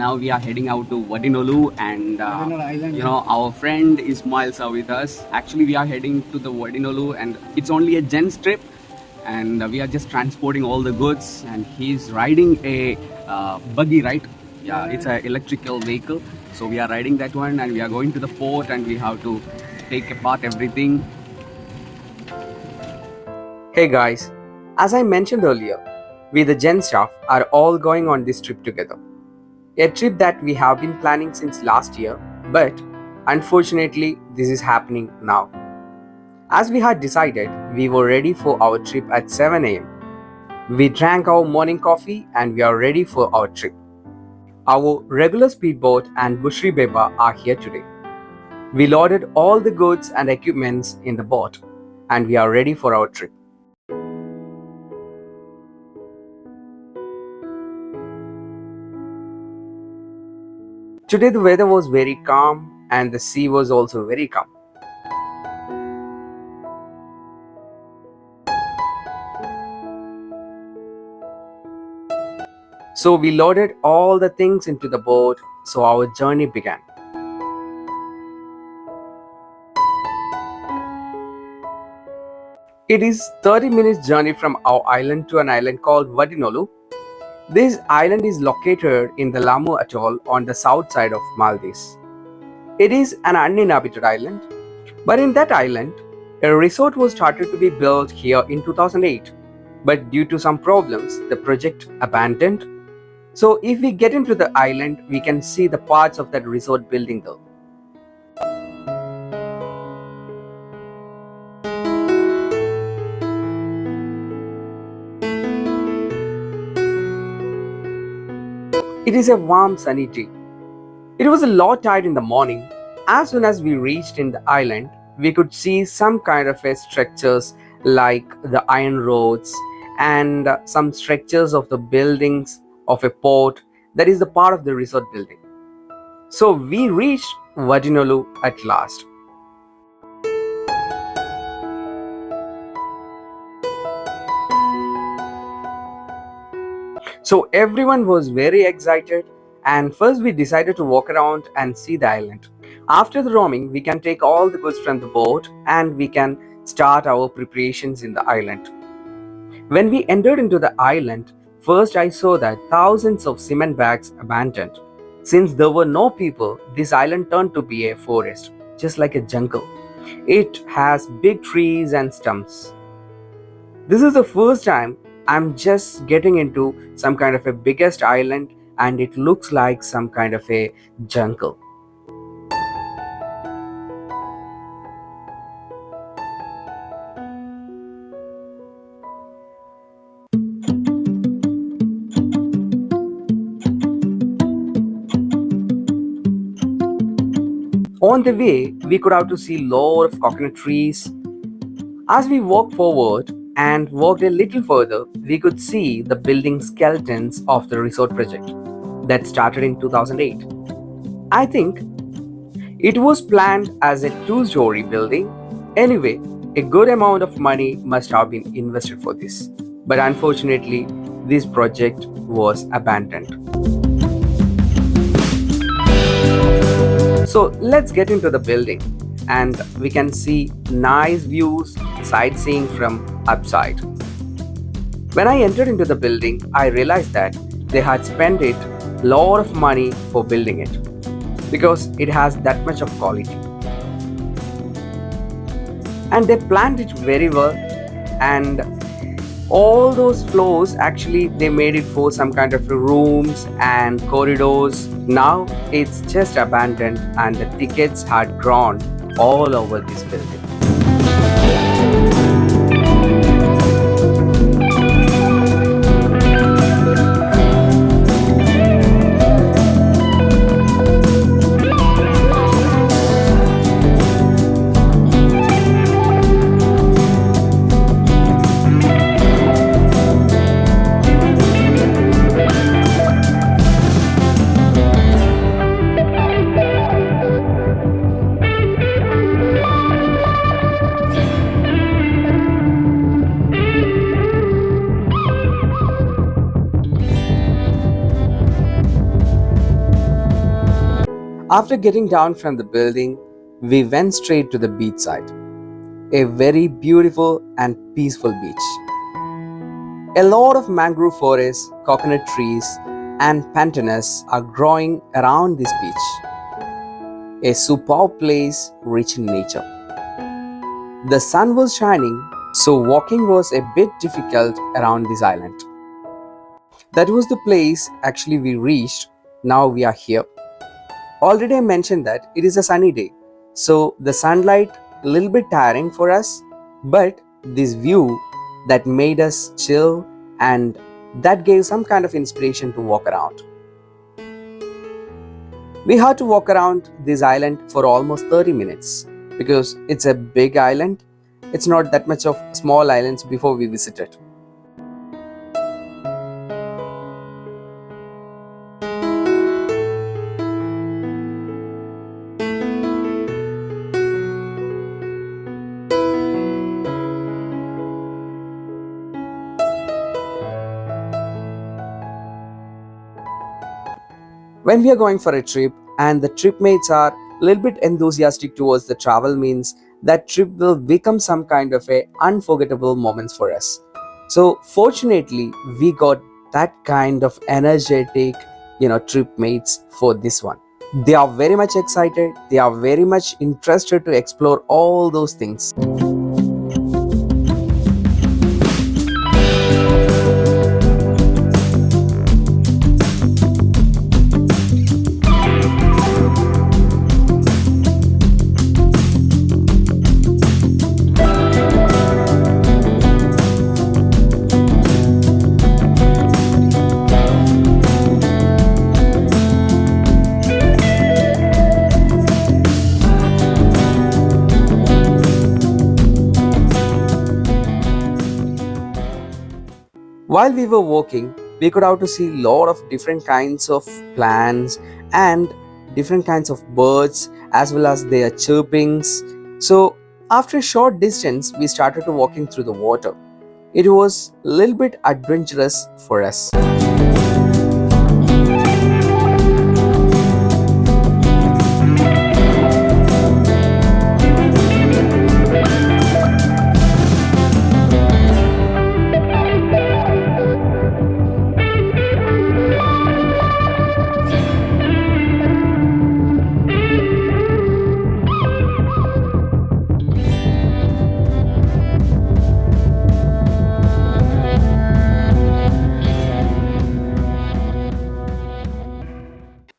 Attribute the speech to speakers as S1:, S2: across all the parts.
S1: now we are heading out to Vadinolu, and our friend Ismails are with us. Actually, we are heading to the Vadinolu, and it's only a gents trip, and we are just transporting all the goods. And he's riding a buggy, right? Yeah, it's an electrical vehicle. So we are riding that one, and we are going to the port, and we have to take apart everything. Hey guys, as I mentioned earlier, we the Gen staff are all going on this trip together. A trip that we have been planning since last year, but unfortunately this is happening now. As we had decided, we were ready for our trip at 7 am. We drank our morning coffee and we are ready for our trip. Our regular speedboat and Bushri Beba are here today. We loaded all the goods and equipments in the boat and we are ready for our trip. Today the weather was very calm and the sea was also very calm. So we loaded all the things into the boat, so our journey began. It is 30 minutes journey from our island to an island called Vadinolu. This island is located in the Lamu atoll on the south side of Maldives. It is an uninhabited island, but in that island, a resort was started to be built here in 2008. But due to some problems, the project abandoned. So if we get into the island, we can see the parts of that resort building though. It is a warm sunny day. It was a low tide in the morning. As soon as we reached in the island, we could see some kind of a structures like the iron roads and some structures of the buildings of a port that is the part of the resort building. So we reached Vadinolu at last. So everyone was very excited, and first we decided to walk around and see the island. After the roaming, we can take all the goods from the boat and we can start our preparations in the island. When we entered into the island, first I saw that thousands of cement bags abandoned. Since there were no people, this island turned to be a forest, just like a jungle. It has big trees and stumps. This is the first time I'm just getting into some kind of a biggest island, and it looks like some kind of a jungle. On the way, we could have to see lot of coconut trees. As we walked forward and walked a little further, we could see the building skeletons of the resort project that started in 2008. I think it was planned as a two-story building. Anyway, a good amount of money must have been invested for this. But unfortunately, this project was abandoned. So let's get into the building and we can see nice views sightseeing from upside. When I entered into the building, I realized that they had spent a lot of money for building it because it has that much of quality. And they planned it very well, and all those floors actually they made it for some kind of rooms and corridors. Now it's just abandoned and the tickets had grown all over this building. After getting down from the building, we went straight to the beachside. A very beautiful and peaceful beach. A lot of mangrove forests, coconut trees, and pantanus are growing around this beach. A superb place rich in nature. The sun was shining, so walking was a bit difficult around this island. That was the place actually we reached. Now we are here. Already I mentioned that it is a sunny day, so the sunlight a little bit tiring for us, but this view that made us chill and that gave some kind of inspiration to walk around. We had to walk around this island for almost 30 minutes because it's a big island. It's not that much of small islands before we visited. When we are going for a trip and the trip mates are a little bit enthusiastic towards the travel, means that trip will become some kind of a unforgettable moments for us. So fortunately we got that kind of energetic trip mates for this one. They are very much excited, they are very much interested to explore all those things. While we were walking, we could have to see a lot of different kinds of plants and different kinds of birds as well as their chirpings. So after a short distance, we started to walking through the water. It was a little bit adventurous for us.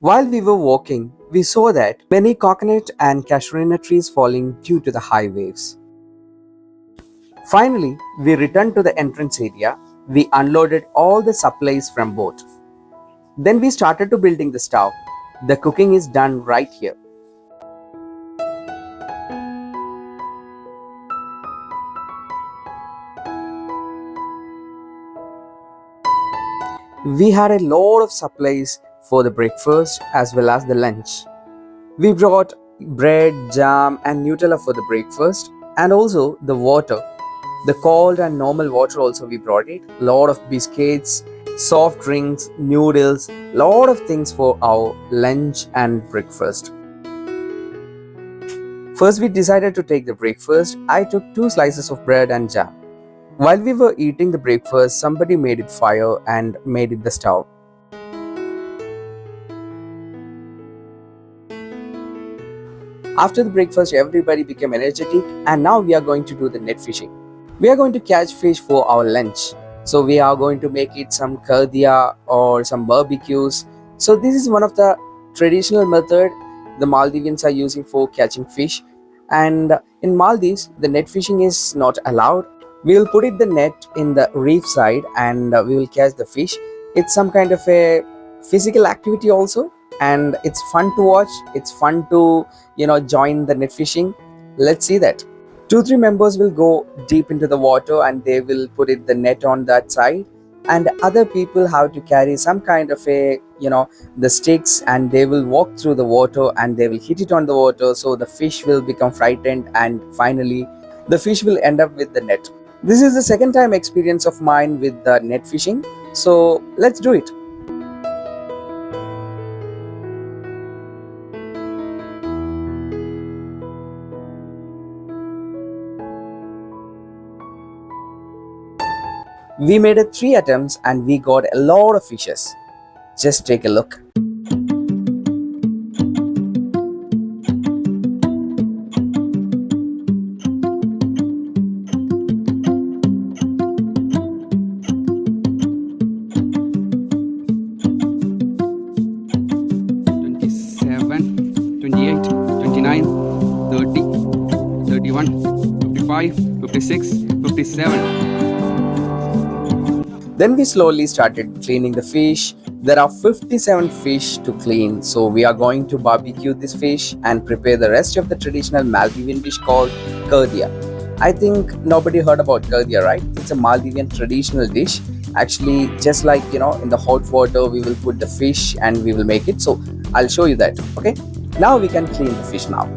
S1: While we were walking, we saw that many coconut and casuarina trees falling due to the high waves. Finally, we returned to the entrance area. We unloaded all the supplies from boat. Then we started to building the stove. The cooking is done right here. We had a lot of supplies for the breakfast as well as the lunch. We brought bread, jam, and Nutella for the breakfast, and also the water. The cold and normal water also we brought it. Lot of biscuits, soft drinks, noodles, lot of things for our lunch and breakfast. First we decided to take the breakfast. I took 2 slices of bread and jam. While we were eating the breakfast, somebody made it fire and made it the stove. After the breakfast, everybody became energetic, and now we are going to do the net fishing. We are going to catch fish for our lunch. So we are going to make it some kardia or some barbecues. So this is one of the traditional method the Maldivians are using for catching fish. And in Maldives, the net fishing is not allowed. We will put it the net in the reef side and we will catch the fish. It's some kind of a physical activity also, and it's fun to watch. It's fun to join the net fishing. Let's see that. 2-3 members will go deep into the water and they will put it the net on that side, and other people have to carry some kind of a the sticks, and they will walk through the water and they will hit it on the water, so the fish will become frightened and finally the fish will end up with the net. This is the second time experience of mine with the net fishing, so let's do it. We made it 3 attempts and we got a lot of fishes. Just take a look. 27, 28, 29, 30, 31, 55, 56, 57. Then we slowly started cleaning the fish. There are 57 fish to clean, so we are going to barbecue this fish and prepare the rest of the traditional Maldivian dish called kurdia. I think nobody heard about kurdia, right? It's a Maldivian traditional dish. Actually, just like in the hot water, we will put the fish and we will make it. So I'll show you that. Okay. Now we can clean the fish now.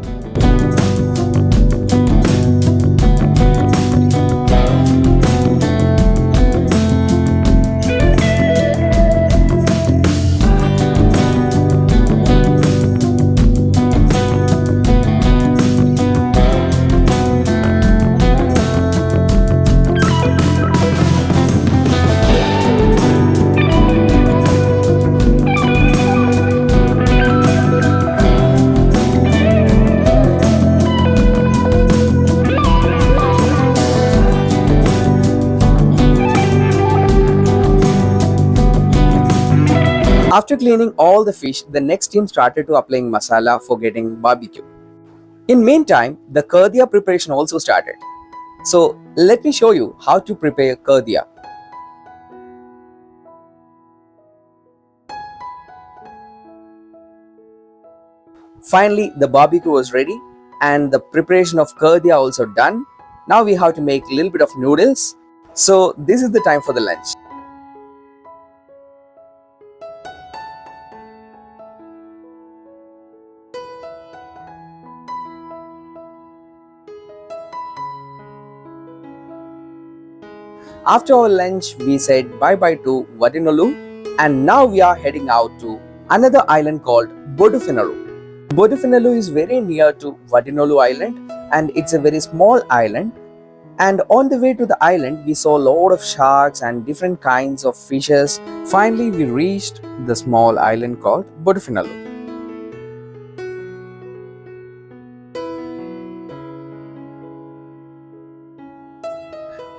S1: After cleaning all the fish, the next team started to applying masala for getting barbecue. In meantime, the kurdia preparation also started. So let me show you how to prepare kurdia. Finally, the barbecue was ready and the preparation of kurdia also done. Now we have to make a little bit of noodles. So this is the time for the lunch. After our lunch, we said bye-bye to Vadinolu and now we are heading out to another island called Bodufinaru. Bodufinalu is very near to Vadinolu Island and it's a very small island. And on the way to the island, we saw a lot of sharks and different kinds of fishes. Finally, we reached the small island called Bodufinalu.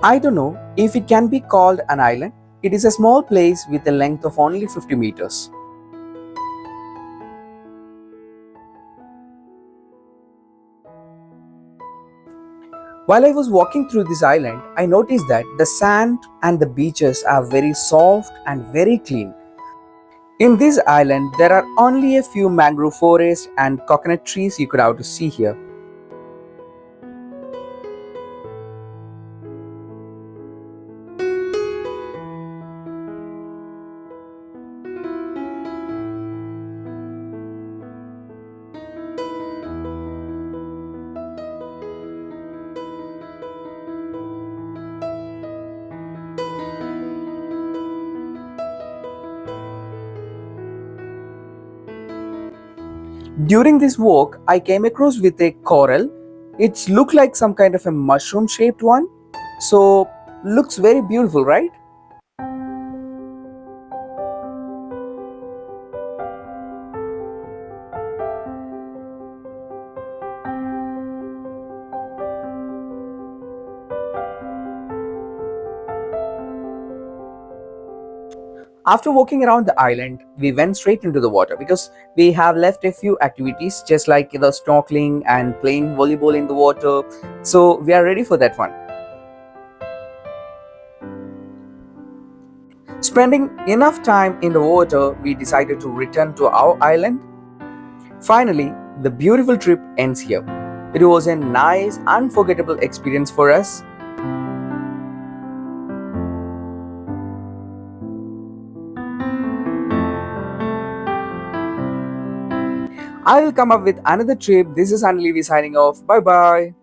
S1: I don't know if it can be called an island. It is a small place with a length of only 50 meters. While I was walking through this island, I noticed that the sand and the beaches are very soft and very clean. In this island, there are only a few mangrove forests and coconut trees you could have to see here. During this walk, I came across with a coral. It looked like some kind of a mushroom shaped one. So, looks very beautiful, right? After walking around the island, we went straight into the water because we have left a few activities just like the snorkeling and playing volleyball in the water. So we are ready for that one. Spending enough time in the water, we decided to return to our island. Finally, the beautiful trip ends here. It was a nice, unforgettable experience for us. I will come up with another trip. This is Anil signing off. Bye bye.